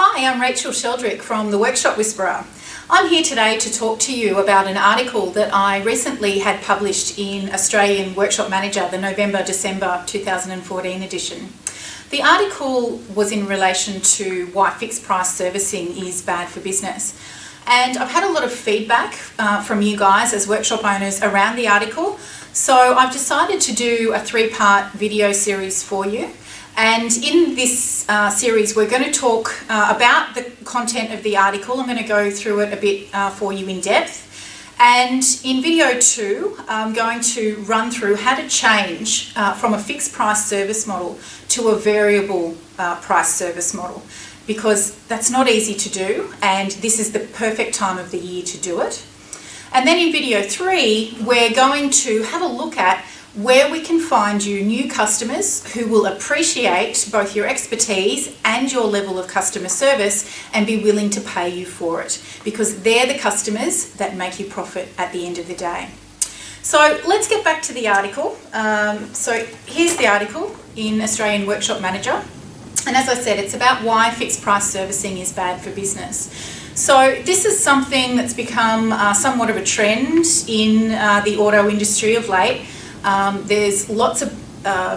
Hi, I'm Rachel Sheldrick from The Workshop Whisperer. I'm here today to talk to you about an article that I recently had published in Australian Workshop Manager, the November-December 2014 edition. The article was in relation to why fixed price servicing is bad for business. And I've had a lot of feedback from you guys as workshop owners around the article. So I've decided to do a 3-part video series for you. And in this series, we're going to talk about the content of the article. I'm going to go through it a bit for you in depth. And in video 2, I'm going to run through how to change from a fixed price service model to a variable price service model, because that's not easy to do, and this is the perfect time of the year to do it. And then in video 3, we're going to have a look at where we can find you new customers who will appreciate both your expertise and your level of customer service and be willing to pay you for it, because they're the customers that make you profit at the end of the day. So let's get back to the article. So here's the article in Australian Workshop Manager. And as I said, it's about why fixed price servicing is bad for business. So this is something that's become somewhat of a trend in the auto industry of late. There's lots of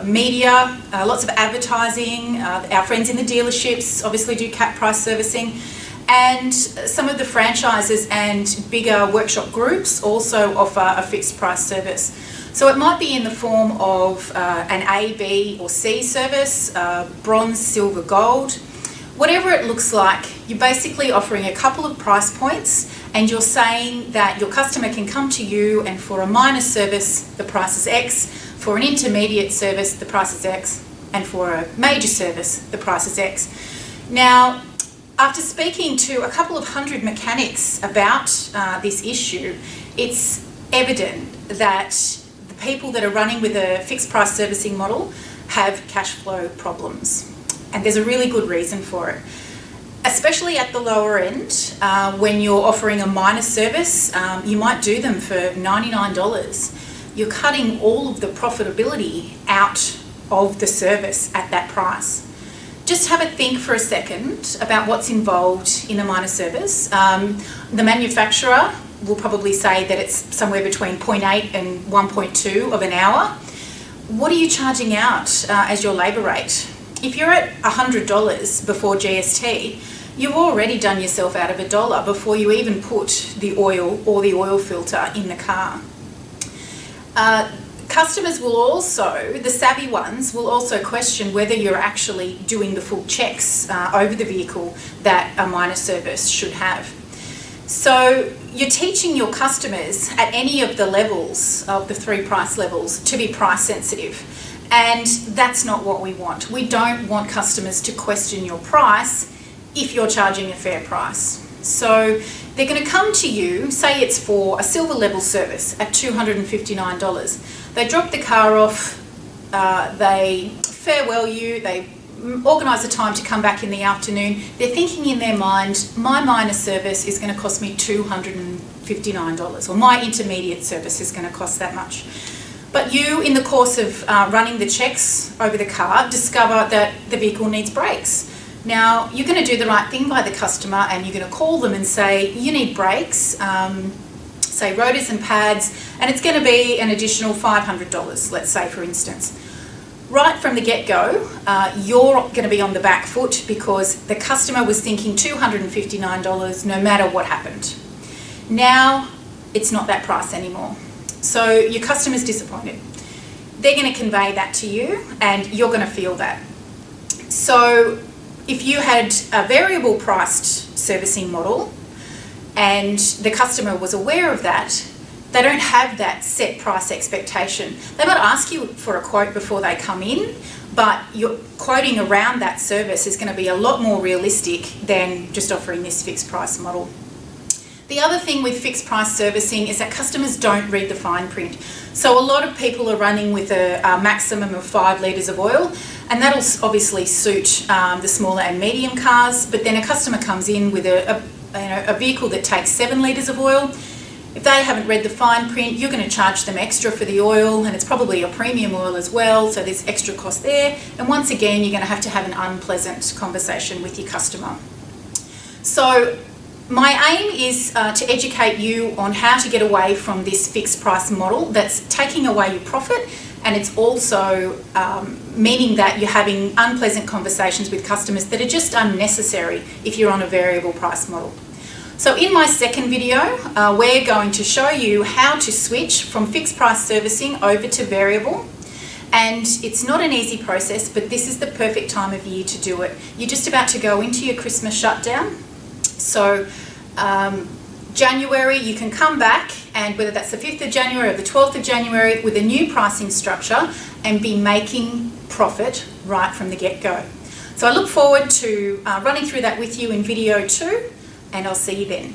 media, lots of advertising. Our friends in the dealerships obviously do cap price servicing, and some of the franchises and bigger workshop groups also offer a fixed price service. So it might be in the form of an A, B or C service, bronze, silver, gold. Whatever it looks like, you're basically offering a couple of price points, and you're saying that your customer can come to you, and for a minor service the price is X, for an intermediate service the price is X, and for a major service the price is X. Now, after speaking to a couple of hundred mechanics about this issue, it's evident that the people that are running with a fixed price servicing model have cash flow problems. And there's a really good reason for it. Especially at the lower end, when you're offering a minor service, you might do them for $99. You're cutting all of the profitability out of the service at that price. Just have a think for a second about what's involved in a minor service. The manufacturer will probably say that it's somewhere between 0.8 and 1.2 of an hour. What are you charging out as your labour rate? If you're at $100 before GST, you've already done yourself out of $1 before you even put the oil or the oil filter in the car. Customers will also, the savvy ones, will also question whether you're actually doing the full checks over the vehicle that a minor service should have. So you're teaching your customers at any of the levels of the 3 price levels to be price sensitive. And that's not what we want. We don't want customers to question your price if you're charging a fair price. So they're going to come to you, say it's for a silver level service at $259. They drop the car off, they farewell you, they organise a time to come back in the afternoon. They're thinking in their mind, my minor service is going to cost me $259, or my intermediate service is going to cost that much. But you, in the course of running the checks over the car, discover that the vehicle needs brakes. Now, you're going to do the right thing by the customer, and you're going to call them and say, you need brakes, say rotors and pads, and it's going to be an additional $500, let's say, for instance. Right from the get-go, you're going to be on the back foot because the customer was thinking $259 no matter what happened. Now, it's not that price anymore. So your customer's disappointed. They're going to convey that to you, and you're going to feel that. So if you had a variable priced servicing model and the customer was aware of that, they don't have that set price expectation. They might ask you for a quote before they come in, but your quoting around that service is going to be a lot more realistic than just offering this fixed price model. The other thing with fixed price servicing is that customers don't read the fine print. So a lot of people are running with a maximum of 5 litres of oil, and that'll obviously suit the smaller and medium cars, but then a customer comes in with a vehicle that takes 7 litres of oil. If they haven't read the fine print, you're going to charge them extra for the oil, and it's probably a premium oil as well, so there's extra cost there. And once again, you're going to have an unpleasant conversation with your customer. So my aim is to educate you on how to get away from this fixed price model that's taking away your profit, and it's also meaning that you're having unpleasant conversations with customers that are just unnecessary if you're on a variable price model. So in my second video, we're going to show you how to switch from fixed price servicing over to variable. And it's not an easy process, but this is the perfect time of year to do it. You're just about to go into your Christmas shutdown. So January, you can come back, and whether that's the 5th of January or the 12th of January, with a new pricing structure and be making profit right from the get-go. So I look forward to running through that with you in video 2, and I'll see you then.